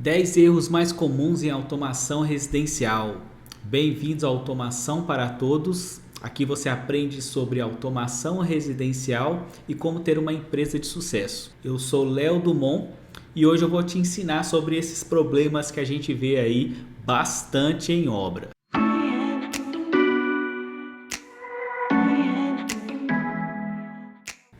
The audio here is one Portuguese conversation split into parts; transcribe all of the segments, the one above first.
10 erros mais comuns em automação residencial. Bem-vindos à Automação para Todos. Aqui você aprende sobre automação residencial e como ter uma empresa de sucesso. Eu sou Léo Dumont e hoje eu vou te ensinar sobre esses problemas que a gente vê aí bastante em obra.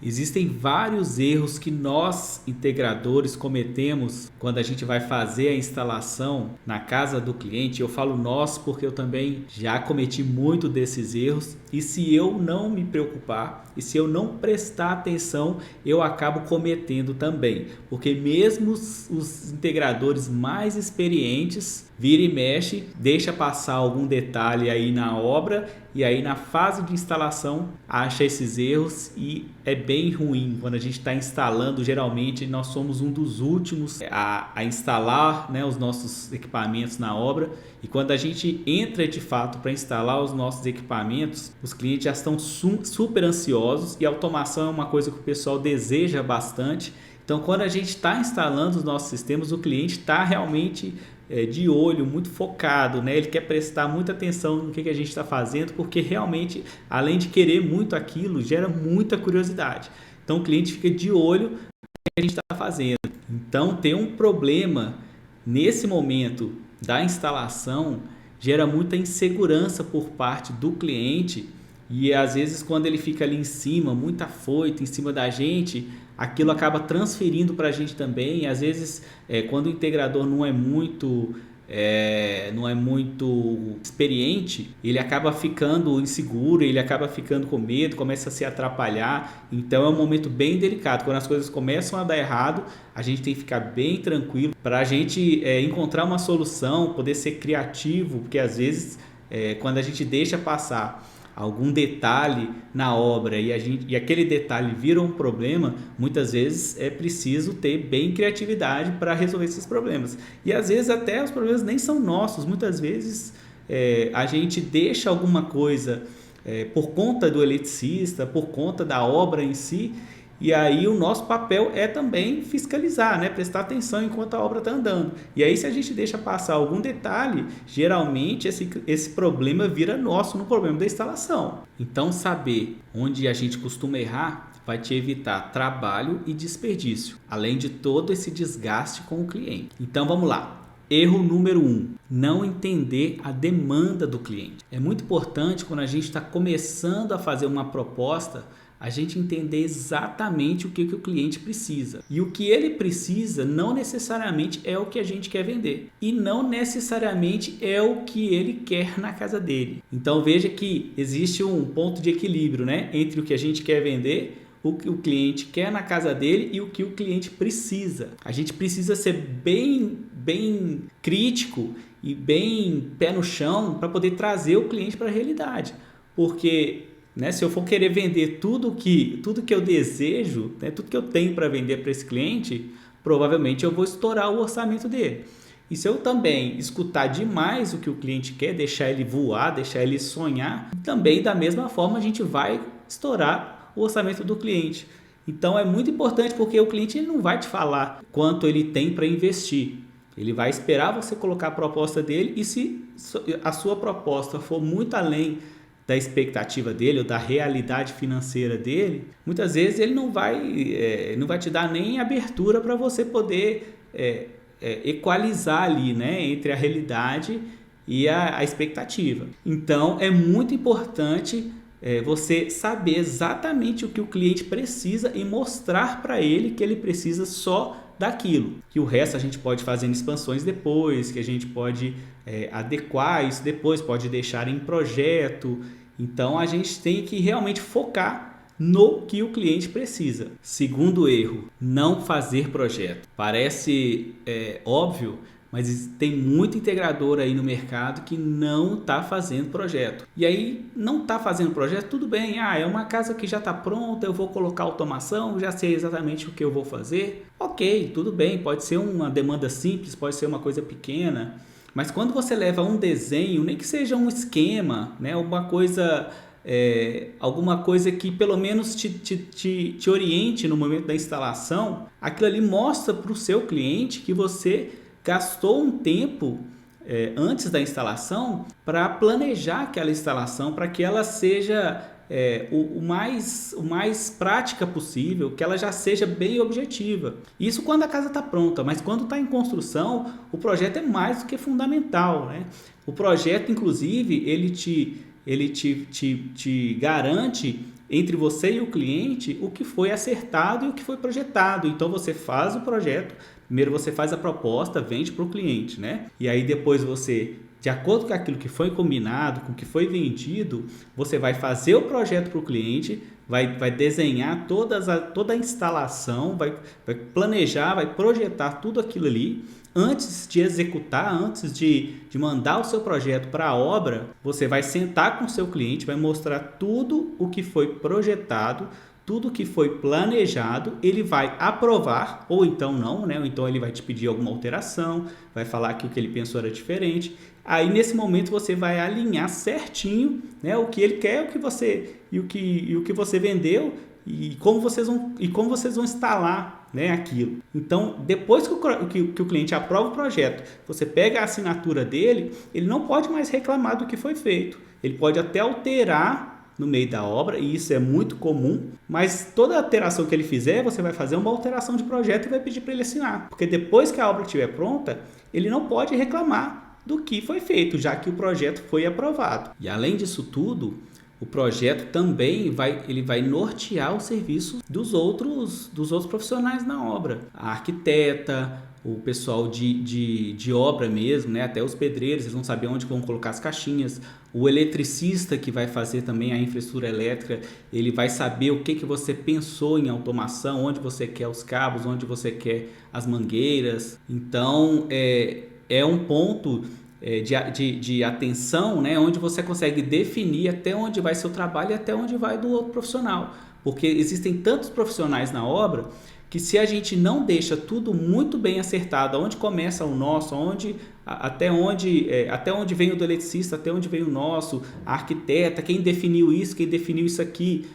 Existem vários erros que nós, integradores, cometemos quando a gente vai fazer a instalação na casa do cliente. Eu falo nós porque eu também já cometi muito desses erros e se eu não me preocupar e se eu não prestar atenção, eu acabo cometendo também. Porque mesmo os integradores mais experientes, vira e mexe, deixa passar algum detalhe aí na obra e aí na fase de instalação acha esses erros e é bem ruim. Quando a gente está instalando, geralmente nós somos um dos últimos a instalar, né, os nossos equipamentos na obra, e quando a gente entra de fato para instalar os nossos equipamentos, os clientes já estão super ansiosos e a automação é uma coisa que o pessoal deseja bastante. Então quando a gente está instalando os nossos sistemas, o cliente está realmente de olho, muito focado, né? Ele quer prestar muita atenção no que a gente está fazendo, porque realmente, além de querer muito aquilo, gera muita curiosidade. Então o cliente fica de olho no que a gente está fazendo. Então ter um problema nesse momento da instalação gera muita insegurança por parte do cliente e às vezes quando ele fica ali em cima, muito afoito em cima da gente, aquilo acaba transferindo para a gente também. Às vezes, quando o integrador não é muito experiente, ele acaba ficando inseguro, ele acaba ficando com medo, começa a se atrapalhar. Então é um momento bem delicado. Quando as coisas começam a dar errado, a gente tem que ficar bem tranquilo para a gente encontrar uma solução, poder ser criativo, porque às vezes quando a gente deixa passar algum detalhe na obra e aquele detalhe vira um problema, muitas vezes é preciso ter bem criatividade para resolver esses problemas. E às vezes até os problemas nem são nossos, muitas vezes a gente deixa alguma coisa por conta do eletricista, por conta da obra em si, e aí o nosso papel é também fiscalizar, né? Prestar atenção enquanto a obra está andando. E aí se a gente deixa passar algum detalhe, geralmente esse problema vira nosso no problema da instalação. Então saber onde a gente costuma errar vai te evitar trabalho e desperdício, além de todo esse desgaste com o cliente. Então vamos lá. Erro número 1, não entender a demanda do cliente. É muito importante quando a gente está começando a fazer uma proposta, a gente entender exatamente o que o cliente precisa. E o que ele precisa não necessariamente é o que a gente quer vender. E não necessariamente é o que ele quer na casa dele. Então veja que existe um ponto de equilíbrio, né? Entre o que a gente quer vender, o que o cliente quer na casa dele e o que o cliente precisa. A gente precisa ser bem crítico e bem pé no chão para poder trazer o cliente para a realidade. Porque se eu for querer vender tudo que eu desejo, tudo que eu tenho para vender para esse cliente, provavelmente eu vou estourar o orçamento dele. E se eu também escutar demais o que o cliente quer, deixar ele voar, deixar ele sonhar, também da mesma forma a gente vai estourar o orçamento do cliente. Então é muito importante porque o cliente ele não vai te falar quanto ele tem para investir. Ele vai esperar você colocar a proposta dele e se a sua proposta for muito além da expectativa dele ou da realidade financeira dele, muitas vezes ele não vai te dar nem abertura para você poder equalizar ali, né, entre a realidade e a expectativa. Então é muito importante você saber exatamente o que o cliente precisa e mostrar para ele que ele precisa só daquilo, que o resto a gente pode fazer em expansões depois, que a gente pode adequar isso depois, pode deixar em projeto. Então a gente tem que realmente focar no que o cliente precisa. Segundo erro, não fazer projeto. Parece óbvio, mas tem muito integrador aí no mercado que não está fazendo projeto. E aí não está fazendo projeto, tudo bem, é uma casa que já está pronta, eu vou colocar automação, já sei exatamente o que eu vou fazer. Ok, tudo bem, pode ser uma demanda simples, pode ser uma coisa pequena. Mas quando você leva um desenho, nem que seja um esquema, né, alguma coisa que pelo menos te oriente no momento da instalação, aquilo ali mostra para o seu cliente que você gastou um tempo antes da instalação para planejar aquela instalação, para que ela seja o mais prática possível, que ela já seja bem objetiva. Isso quando a casa está pronta, mas quando está em construção, o projeto é mais do que fundamental, né? O projeto, inclusive, ele te garante entre você e o cliente o que foi acertado e o que foi projetado. Então você faz o projeto, primeiro você faz a proposta, vende para o cliente, né? E aí depois você, de acordo com aquilo que foi combinado, com o que foi vendido, você vai fazer o projeto para o cliente, vai desenhar toda a instalação, vai planejar, vai projetar tudo aquilo ali. Antes de executar, antes de mandar o seu projeto para a obra, você vai sentar com o seu cliente, vai mostrar tudo o que foi projetado, tudo que foi planejado, ele vai aprovar, ou então não, né? Ou então ele vai te pedir alguma alteração, vai falar que o que ele pensou era diferente. Aí nesse momento você vai alinhar certinho, né, o que ele quer, o que você vendeu e como vocês vão instalar, né, aquilo. Então, depois que o cliente aprova o projeto, você pega a assinatura dele, ele não pode mais reclamar do que foi feito. Ele pode até alterar no meio da obra, e isso é muito comum, mas toda alteração que ele fizer, você vai fazer uma alteração de projeto e vai pedir para ele assinar. Porque depois que a obra estiver pronta, ele não pode reclamar do que foi feito, já que o projeto foi aprovado. E além disso tudo, o projeto também vai nortear o serviço dos outros profissionais na obra. A arquiteta, o pessoal de obra mesmo, né? Até os pedreiros, eles vão saber onde vão colocar as caixinhas. O eletricista que vai fazer também a infraestrutura elétrica, ele vai saber o que você pensou em automação, onde você quer os cabos, onde você quer as mangueiras. Então, é um ponto de atenção, né, onde você consegue definir até onde vai seu trabalho e até onde vai do outro profissional, porque existem tantos profissionais na obra que se a gente não deixa tudo muito bem acertado, onde começa o nosso, até onde vem o do eletricista, até onde vem o nosso, a arquiteta, quem definiu isso aqui,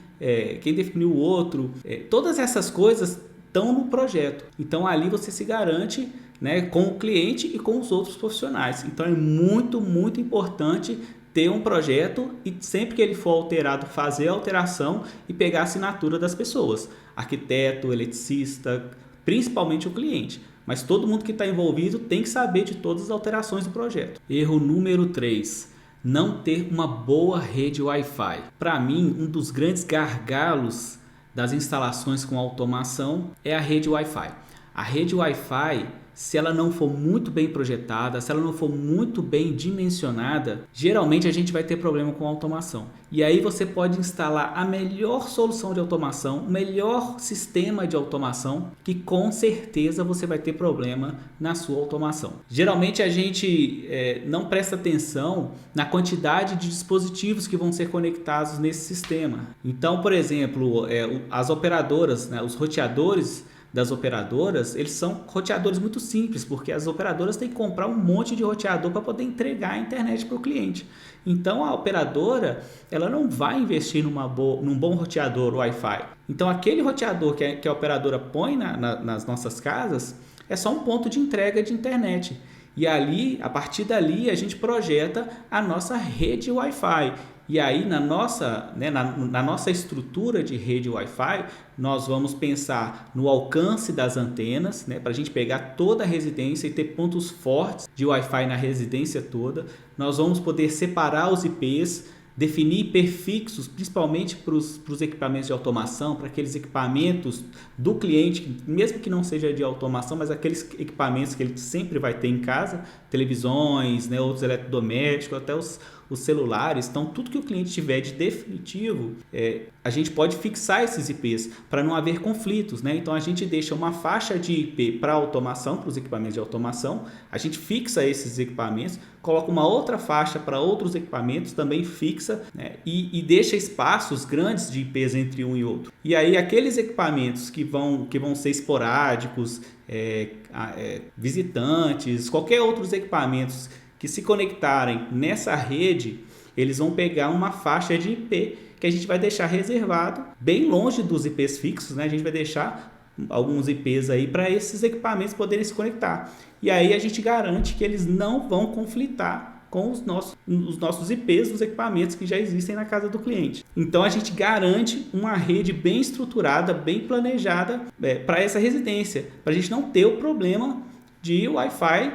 quem definiu o outro, todas essas coisas estão no projeto. Então ali você se garante, né, com o cliente e com os outros profissionais. Então é muito, muito importante ter um projeto e sempre que ele for alterado, fazer a alteração e pegar a assinatura das pessoas. Arquiteto, eletricista, principalmente o cliente. Mas todo mundo que está envolvido tem que saber de todas as alterações do projeto. Erro número 3. Não ter uma boa rede Wi-Fi. Para mim, um dos grandes gargalos das instalações com automação é a rede Wi-Fi. A rede Wi-Fi, se ela não for muito bem projetada, se ela não for muito bem dimensionada, geralmente a gente vai ter problema com a automação. E aí você pode instalar a melhor solução de automação, o melhor sistema de automação, que com certeza você vai ter problema na sua automação. Geralmente a gente não presta atenção na quantidade de dispositivos que vão ser conectados nesse sistema. Então, por exemplo, as operadoras, né, os roteadores das operadoras, eles são roteadores muito simples, porque as operadoras têm que comprar um monte de roteador para poder entregar a internet para o cliente. Então a operadora, ela não vai investir num bom roteador Wi-Fi. Então aquele roteador que a operadora põe nas nossas casas é só um ponto de entrega de internet. E ali, a partir dali, a gente projeta a nossa rede Wi-Fi. E aí, na nossa estrutura de rede Wi-Fi, nós vamos pensar no alcance das antenas, né, para a gente pegar toda a residência e ter pontos fortes de Wi-Fi na residência toda. Nós vamos poder separar os IPs, definir hiperfixos, principalmente para os equipamentos de automação, para aqueles equipamentos do cliente, mesmo que não seja de automação, mas aqueles equipamentos que ele sempre vai ter em casa, televisões, né, outros eletrodomésticos, até os celulares. Então tudo que o cliente tiver de definitivo, a gente pode fixar esses IPs para não haver conflitos, né? Então a gente deixa uma faixa de IP para automação, para os equipamentos de automação, a gente fixa esses equipamentos, coloca uma outra faixa para outros equipamentos, também fixa, né? E deixa espaços grandes de IPs entre um e outro. E aí aqueles equipamentos que vão ser esporádicos, visitantes, qualquer outros equipamentos que se conectarem nessa rede, eles vão pegar uma faixa de IP que a gente vai deixar reservado bem longe dos IPs fixos, né? A gente vai deixar alguns IPs aí para esses equipamentos poderem se conectar. E aí a gente garante que eles não vão conflitar com os nossos IPs dos equipamentos que já existem na casa do cliente. Então a gente garante uma rede bem estruturada, bem planejada para essa residência, para a gente não ter o problema de Wi-Fi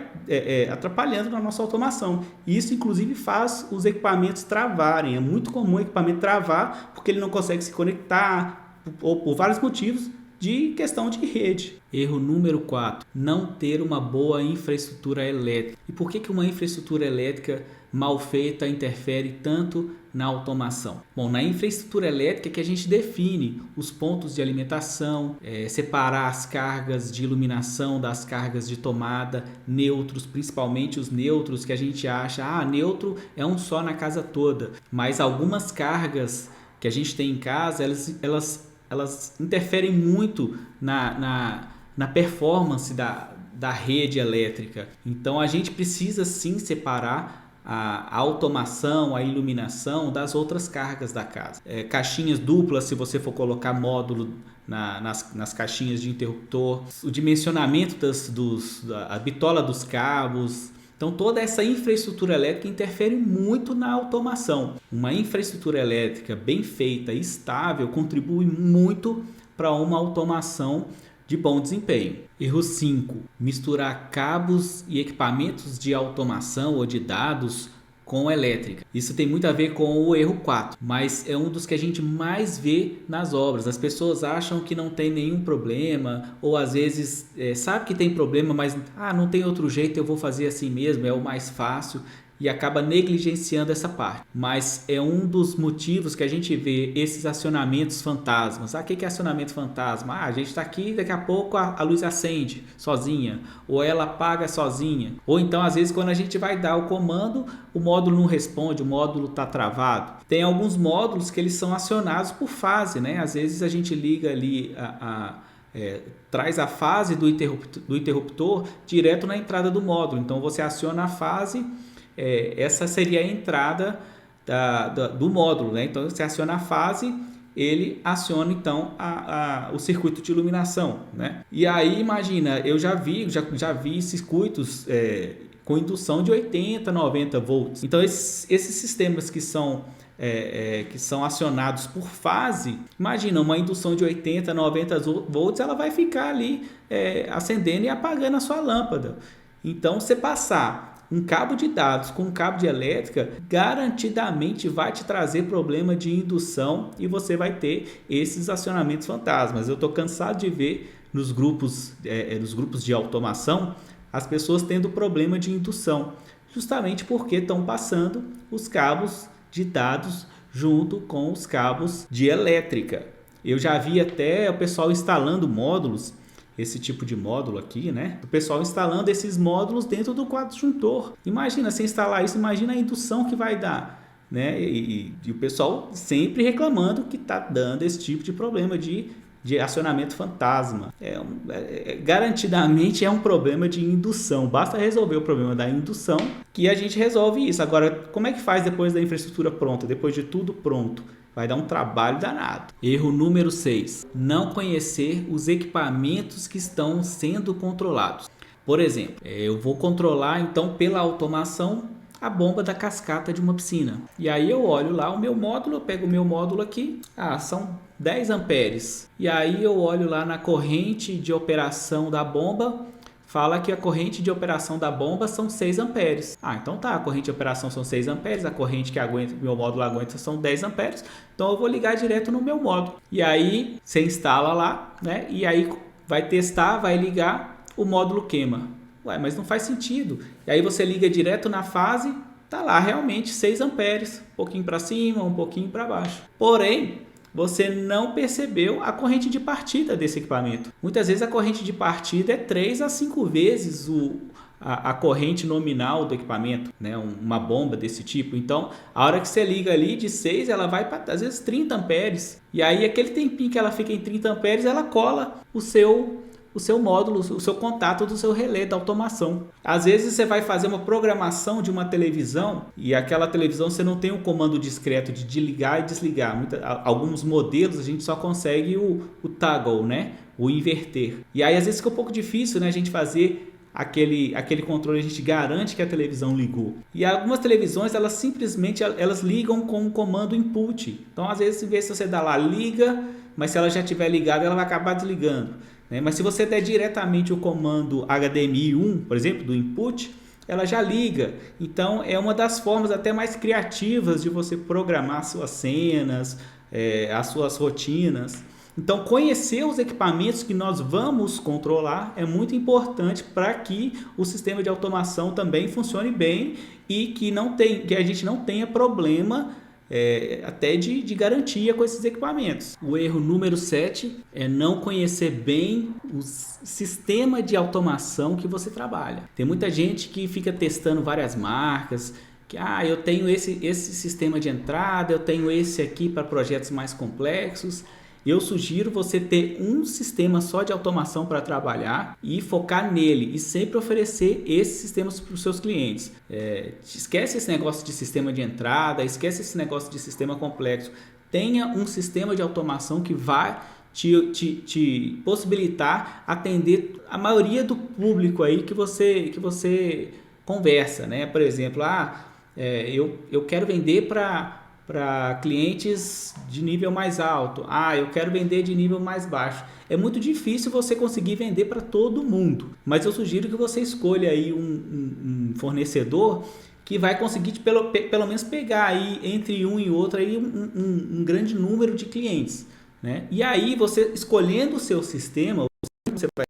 atrapalhando na nossa automação. Isso, inclusive, faz os equipamentos travarem. É muito comum o equipamento travar porque ele não consegue se conectar ou por vários motivos de questão de rede. Erro número 4, não ter uma boa infraestrutura elétrica. E por que uma infraestrutura elétrica mal feita interfere tanto na automação? Bom, na infraestrutura elétrica é que a gente define os pontos de alimentação, separar as cargas de iluminação das cargas de tomada, neutros, principalmente os neutros que a gente acha, neutro é um só na casa toda, mas algumas cargas que a gente tem em casa, elas interferem muito na performance da rede elétrica. Então a gente precisa sim separar a automação, a iluminação das outras cargas da casa. Caixinhas duplas, se você for colocar módulo nas caixinhas de interruptor, o dimensionamento a bitola dos cabos. Então toda essa infraestrutura elétrica interfere muito na automação. Uma infraestrutura elétrica bem feita e estável contribui muito para uma automação de bom desempenho. Erro 5. Misturar cabos e equipamentos de automação ou de dados com elétrica. Isso tem muito a ver com o erro 4, mas é um dos que a gente mais vê nas obras. As pessoas acham que não tem nenhum problema, ou às vezes sabe que tem problema, mas não tem outro jeito, eu vou fazer assim mesmo, é o mais fácil. E acaba negligenciando essa parte. Mas é um dos motivos que a gente vê esses acionamentos fantasmas. O que é acionamento fantasma? A gente está aqui, daqui a pouco a luz acende sozinha, ou ela apaga sozinha. Ou então, às vezes, quando a gente vai dar o comando, o módulo não responde, o módulo está travado. Tem alguns módulos que eles são acionados por fase, né? Às vezes a gente liga ali traz a fase do interruptor direto na entrada do módulo. Então, você aciona a fase. Essa seria a entrada do módulo, né? Então você aciona a fase, ele aciona então o circuito de iluminação, né? E aí imagina, eu já vi circuitos com indução de 80, 90 volts. Então esses sistemas que são acionados por fase, imagina uma indução de 80, 90 volts, ela vai ficar ali acendendo e apagando a sua lâmpada. Então você passar um cabo de dados com um cabo de elétrica garantidamente vai te trazer problema de indução e você vai ter esses acionamentos fantasmas. Eu estou cansado de ver nos grupos de automação as pessoas tendo problema de indução, justamente porque estão passando os cabos de dados junto com os cabos de elétrica. Eu já vi até o pessoal instalando módulos, esse tipo de módulo aqui, né? O pessoal instalando esses módulos dentro do quadro disjuntor. Imagina, se instalar isso, imagina a indução que vai dar, né? E o pessoal sempre reclamando que está dando esse tipo de problema de acionamento fantasma. Garantidamente é um problema de indução. Basta resolver o problema da indução que a gente resolve isso. Agora, como é que faz depois da infraestrutura pronta? Depois de tudo pronto? Vai dar um trabalho danado. Erro número 6. Não conhecer os equipamentos que estão sendo controlados. Por exemplo, eu vou controlar então pela automação a bomba da cascata de uma piscina. E aí eu olho lá o meu módulo, eu pego o meu módulo aqui, são 10 amperes. E aí eu olho lá na corrente de operação da bomba, fala que a corrente de operação da bomba são 6 amperes. Então tá, a corrente de operação são 6 amperes, a corrente que meu módulo aguenta são 10 amperes, então eu vou ligar direto no meu módulo. E aí você instala lá, né? E aí vai testar, vai ligar, o módulo queima. Mas não faz sentido. E aí você liga direto na fase, tá lá realmente 6 amperes, um pouquinho para cima, um pouquinho para baixo. Porém, você não percebeu a corrente de partida desse equipamento. Muitas vezes a corrente de partida é 3 a 5 vezes a corrente nominal do equipamento, né? Uma bomba desse tipo. Então, a hora que você liga ali de 6, ela vai para às vezes 30 amperes. E aí aquele tempinho que ela fica em 30 amperes, ela cola o seu módulo, o seu contato do seu relé da automação. Às vezes você vai fazer uma programação de uma televisão e aquela televisão você não tem um comando discreto de ligar e desligar. Alguns modelos a gente só consegue o toggle, né? ou inverter. E aí às vezes fica um pouco difícil, né, a gente fazer aquele controle, a gente garante que a televisão ligou. E algumas televisões, elas simplesmente elas ligam com o comando input. Então às vezes, em vez de você dar lá liga, mas se ela já estiver ligada, ela vai acabar desligando, né? Mas se você der diretamente o comando HDMI 1, por exemplo, do input, ela já liga. Então é uma das formas até mais criativas de você programar suas cenas, as suas rotinas. Então conhecer os equipamentos que nós vamos controlar é muito importante para que o sistema de automação também funcione bem e que a gente não tenha problema até de garantia com esses equipamentos. O erro número 7 é não conhecer bem o sistema de automação que você trabalha. Tem muita gente que fica testando várias marcas, que eu tenho esse sistema de entrada, eu tenho esse aqui para projetos mais complexos. Eu sugiro você ter um sistema só de automação para trabalhar e focar nele e sempre oferecer esses sistemas para os seus clientes. Esquece esse negócio de sistema de entrada, esquece esse negócio de sistema complexo. Tenha um sistema de automação que vai te possibilitar atender a maioria do público aí que você conversa, né? Por exemplo, eu quero vender para clientes de nível mais alto. Eu quero vender de nível mais baixo. É muito difícil você conseguir vender para todo mundo, mas eu sugiro que você escolha aí um fornecedor que vai conseguir pelo menos pegar aí entre um e outro aí um grande número de clientes, né? E aí você escolhendo o seu sistema, você vai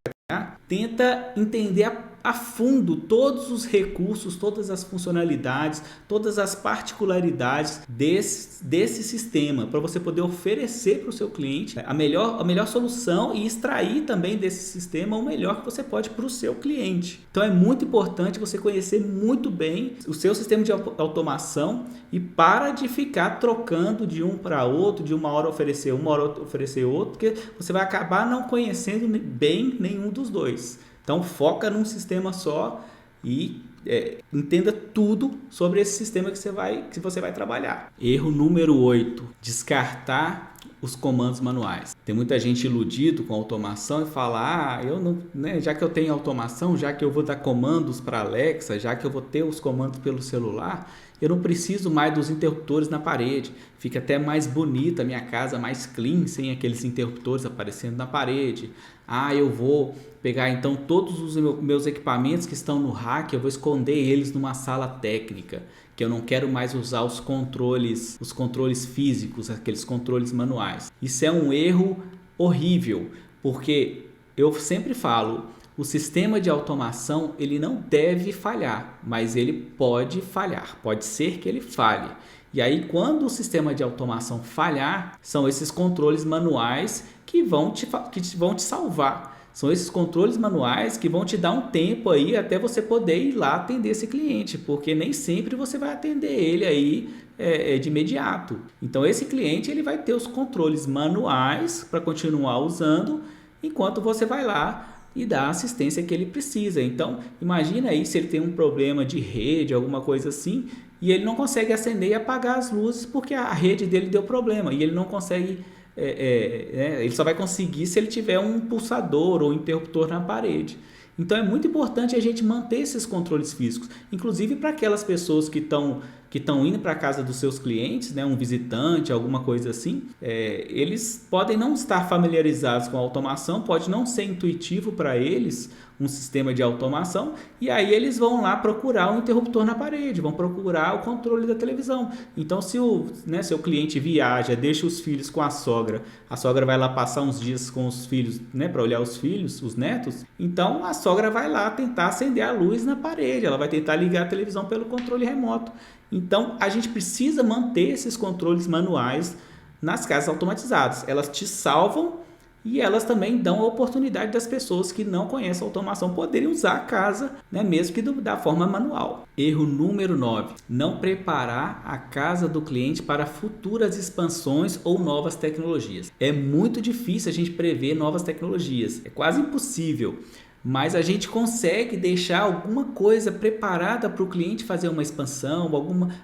tenta entender a fundo todos os recursos, todas as funcionalidades, todas as particularidades desse sistema, para você poder oferecer para o seu cliente a melhor solução e extrair também desse sistema o melhor que você pode para o seu cliente. Então é muito importante você conhecer muito bem o seu sistema de automação e para de ficar trocando de um para outro, de uma hora oferecer outro, porque você vai acabar não conhecendo bem nenhum dos dois. Então foca num sistema só e entenda tudo sobre esse sistema que você vai trabalhar. Erro número 8, descartar os comandos manuais. Tem muita gente iludido com automação e fala, eu não, né, já que eu tenho automação, já que eu vou dar comandos para Alexa, já que eu vou ter os comandos pelo celular, eu não preciso mais dos interruptores na parede. Fica até mais bonita a minha casa, mais clean, sem aqueles interruptores aparecendo na parede. Eu vou pegar então todos os meus equipamentos que estão no rack, eu vou esconder eles numa sala técnica, que eu não quero mais usar os controles físicos, aqueles controles manuais. Isso é um erro horrível, porque eu sempre falo, o sistema de automação ele não deve falhar, mas ele pode falhar, pode ser que ele falhe. E aí quando o sistema de automação falhar, são esses controles manuais que vão te salvar. São esses controles manuais que vão te dar um tempo aí até você poder ir lá atender esse cliente, porque nem sempre você vai atender ele aí de imediato. Então esse cliente ele vai ter os controles manuais para continuar usando, enquanto você vai lá e dá a assistência que ele precisa. Então imagina aí se ele tem um problema de rede, alguma coisa assim, e ele não consegue acender e apagar as luzes porque a rede dele deu problema e ele não consegue. Ele só vai conseguir se ele tiver um pulsador ou interruptor na parede. Então é muito importante a gente manter esses controles físicos, inclusive para aquelas pessoas que estão indo para a casa dos seus clientes, né, um visitante, alguma coisa assim, eles podem não estar familiarizados com a automação, pode não ser intuitivo para eles um sistema de automação, e aí eles vão lá procurar um interruptor na parede, vão procurar o controle da televisão. Então se seu cliente viaja, deixa os filhos com a sogra vai lá passar uns dias com os filhos, né, para olhar os filhos, os netos, então a sogra vai lá tentar acender a luz na parede, ela vai tentar ligar a televisão pelo controle remoto. Então a gente precisa manter esses controles manuais nas casas automatizadas, elas te salvam e elas também dão a oportunidade das pessoas que não conhecem a automação poderem usar a casa, né, mesmo que da forma manual. Erro número 9, não preparar a casa do cliente para futuras expansões ou novas tecnologias. É muito difícil a gente prever novas tecnologias, é quase impossível. mas a gente consegue deixar alguma coisa preparada para o cliente fazer uma expansão,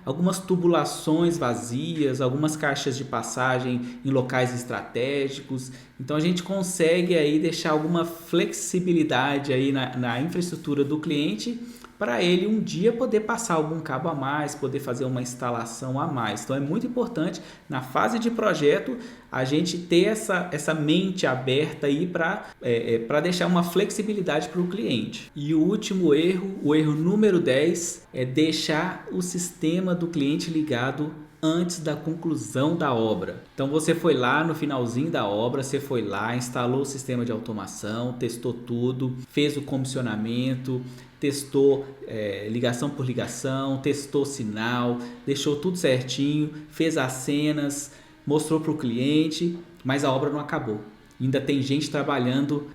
algumas tubulações vazias, algumas caixas de passagem em locais estratégicos. Então a gente consegue aí deixar alguma flexibilidade aí na infraestrutura do cliente para ele um dia poder passar algum cabo a mais, poder fazer uma instalação a mais. Então é muito importante na fase de projeto a gente ter essa mente aberta aí para deixar uma flexibilidade para o cliente. E o último erro, o erro número 10, é deixar o sistema do cliente ligado antes da conclusão da obra. Então você foi lá no finalzinho da obra, você foi lá, instalou o sistema de automação, testou tudo, fez o comissionamento, testou ligação por ligação, testou sinal, deixou tudo certinho, fez as cenas, mostrou para o cliente, mas a obra não acabou. Ainda tem gente trabalhando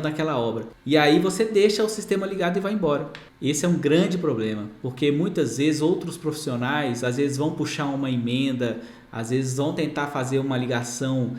naquela obra. E aí você deixa o sistema ligado e vai embora. Esse é um grande problema, porque muitas vezes outros profissionais às vezes vão puxar uma emenda, às vezes vão tentar fazer uma ligação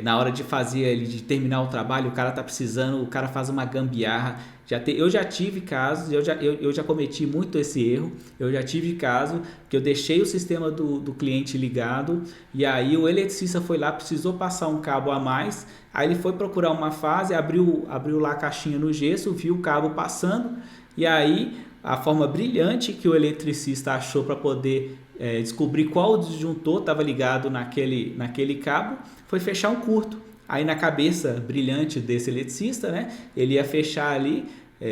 na hora de de terminar o trabalho, o cara está precisando, o cara faz uma gambiarra. Eu já tive casos, eu já cometi muito esse erro, eu já tive caso que eu deixei o sistema do cliente ligado e aí o eletricista foi lá, precisou passar um cabo a mais, aí ele foi procurar uma fase, abriu lá a caixinha no gesso, viu o cabo passando e aí a forma brilhante que o eletricista achou para poder descobrir qual disjuntor estava ligado naquele cabo foi fechar um curto. Aí na cabeça brilhante desse eletricista, né, ele ia fechar ali,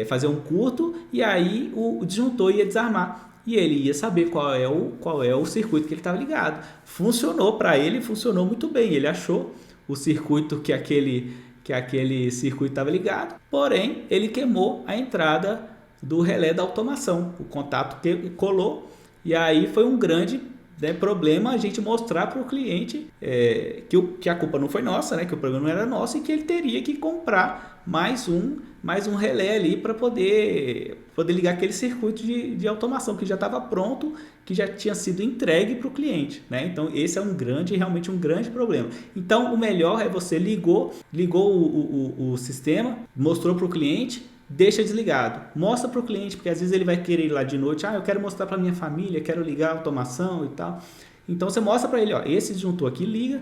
fazer um curto e aí o disjuntor ia desarmar e ele ia saber qual é o circuito que ele estava ligado. Funcionou para ele, funcionou muito bem. Ele achou o circuito que aquele circuito estava ligado, porém ele queimou a entrada do relé da automação, o contato que colou e aí foi um grande problema a gente mostrar para o cliente que a culpa não foi nossa, né? Que o problema não era nosso e que ele teria que comprar mais um relé ali para poder ligar aquele circuito de automação que já estava pronto, que já tinha sido entregue para o cliente, né? Então esse é realmente um grande problema. Então o melhor é você ligou o sistema, mostrou para o cliente, deixa desligado, mostra para o cliente, porque às vezes ele vai querer ir lá de noite, eu quero mostrar para minha família, quero ligar a automação e tal. Então você mostra para ele, esse disjuntor aqui liga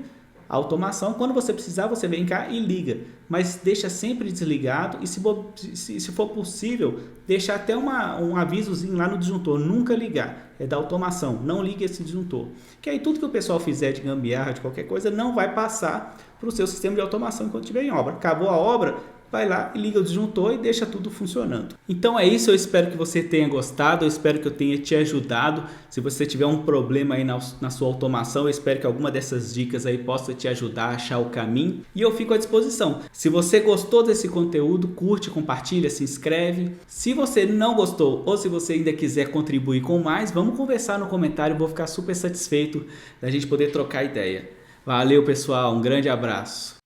a automação, quando você precisar você vem cá e liga, mas deixa sempre desligado e se for possível, deixa até um avisozinho lá no disjuntor, nunca ligar, é da automação, não ligue esse disjuntor, que aí tudo que o pessoal fizer de gambiarra, de qualquer coisa, não vai passar para o seu sistema de automação enquanto estiver em obra. Acabou a obra, vai lá e liga o disjuntor e deixa tudo funcionando. Então é isso, eu espero que você tenha gostado, eu espero que eu tenha te ajudado. Se você tiver um problema aí na sua automação, eu espero que alguma dessas dicas aí possa te ajudar a achar o caminho e eu fico à disposição. Se você gostou desse conteúdo, curte, compartilha, se inscreve. Se você não gostou ou se você ainda quiser contribuir com mais, vamos conversar no comentário, vou ficar super satisfeito da gente poder trocar ideia. Valeu pessoal, um grande abraço.